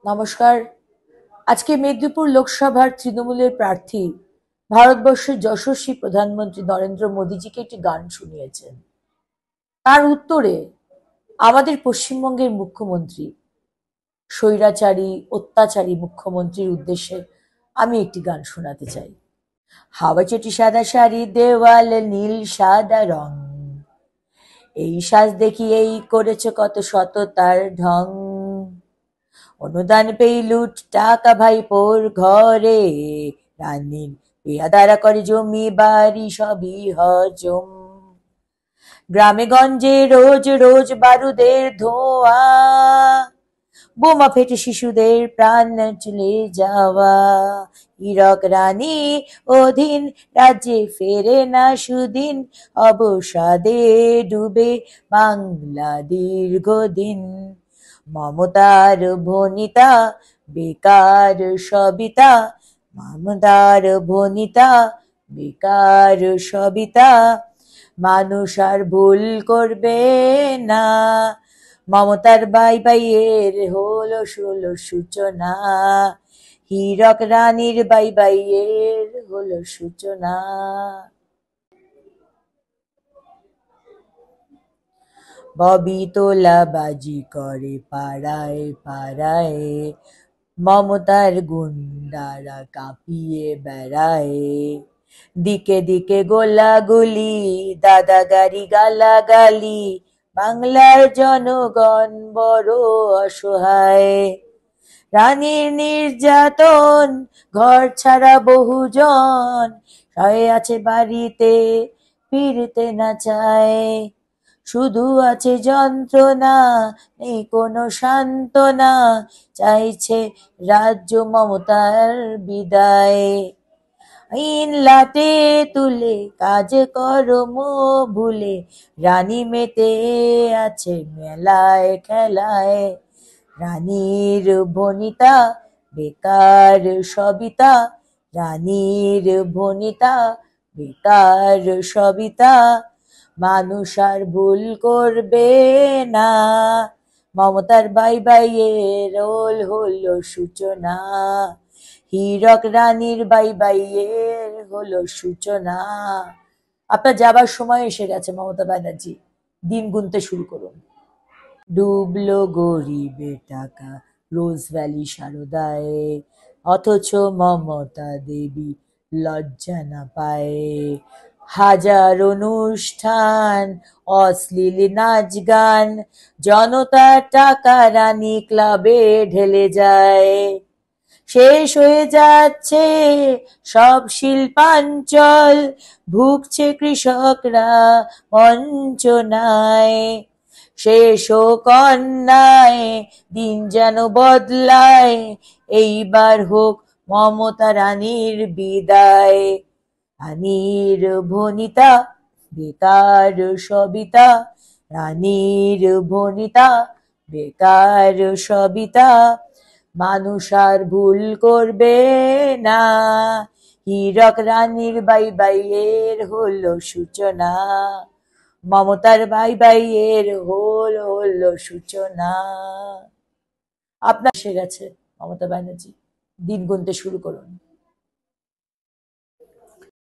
নমস্কার। আজকে মেদিনীপুর লোকসভার তৃণমূলের প্রার্থী ভারতবর্ষের যশস্বী প্রধানমন্ত্রী নরেন্দ্র মোদীজিকে একটি গান শুনিয়েছেন। তার উত্তরে আমাদের পশ্চিমবঙ্গের মুখ্যমন্ত্রী স্বৈরাচারী অত্যাচারী মুখ্যমন্ত্রীর উদ্দেশ্যে আমি একটি গান শোনাতে চাই। হাওয়া চটি সাদা শাড়ি দেওয়াল নীল সাদা রং, এই সাজ দেখি এই করেছে কত সততার ঢং, অনুদান পেয়ে লুট টাকা ভাইপোর ঘরে, রানীর পেয়াদারা করে জমি বাড়ি সবই হজম, গ্রামে গঞ্জে রোজ রোজ বারুদের ধোঁয়া, বোমা ফেটে শিশুদের প্রাণ চলে যাওয়া, হীরক রানী অধীন রাজ্যে ফেরে না সুদিন, অবসাদে ডুবে বাংলা দীর্ঘদিন, মমতার ভনিতা বেকার সবিতা, মমতার ভনিতা বেকার সবিতা, মানুষ আর ভুল করবে না, মমতার বাই বাইয়ের হলো ষোলো সূচনা, হীরক রানীর বাই বাইয়ের হলো সূচনা। ববি তোলা বাজি করে পাড়ায় পাড়ায়, মমতার গুন্ডারা কাঁপিয়ে বেড়ায়, দিকে দিকে গোলাগুলি দাদাগারি গালাগালি, বাংলার জনগণ বড় অসহায়, রানীর নির্যাতন ঘর ছাড়া বহুজন, সয়ে আছে বাড়িতে ফিরতে না চায়, শুধু আছে যন্ত্রণা নেই কোনো সান্ত্বনা, চাইছে রাজ্য মমতার বিদায়, আইন লাটে তুলে কাজ কর্ম ভুলে, রানী মেতে আছে মেলায় খেলায়, রানীর ভনিতা বেকার সবিতা, রানীর ভনিতা বেকার সবিতা, মানুষ আর ভুল করবে না, মমতার বাই বাইয়ের হলো সূচনা, হীরক রানীর বাই বাইয়ের হলো সূচনা। আপনার যাবার সময় এসে গেছে মমতা ব্যানার্জি, দিন গুনতে শুরু করুন। ডুবলো গরিবের টাকা রোজ ভ্যালি সারদায়, অথচ মমতা দেবী লজ্জা না পায়, হাজার অনুষ্ঠান অশ্লীল নাচ গান, জনতার টাকা রানী ক্লাবে ঢেলে যায়, শেষ হয়ে যাচ্ছে সব শিল্পাঞ্চল, ভুগছে কৃষকরা বঞ্চনায়, শেষ হোক অন্যায় দিন যেন বদলায়, এইবার হোক মমতা রানীর বিদায়, রানীর ভনিতা বেকার সবিতা, রানীর ভনিতা বেকার সবিতা, মানুষ আর ভুল করবে না, হীরক রানীর বাই বাইয়ের হলো সূচনা, মমতার বাই বাইয়ের হলো সূচনা। আপনার এসে গেছে মমতা ব্যানার্জি, দিন গুনতে শুরু করুন।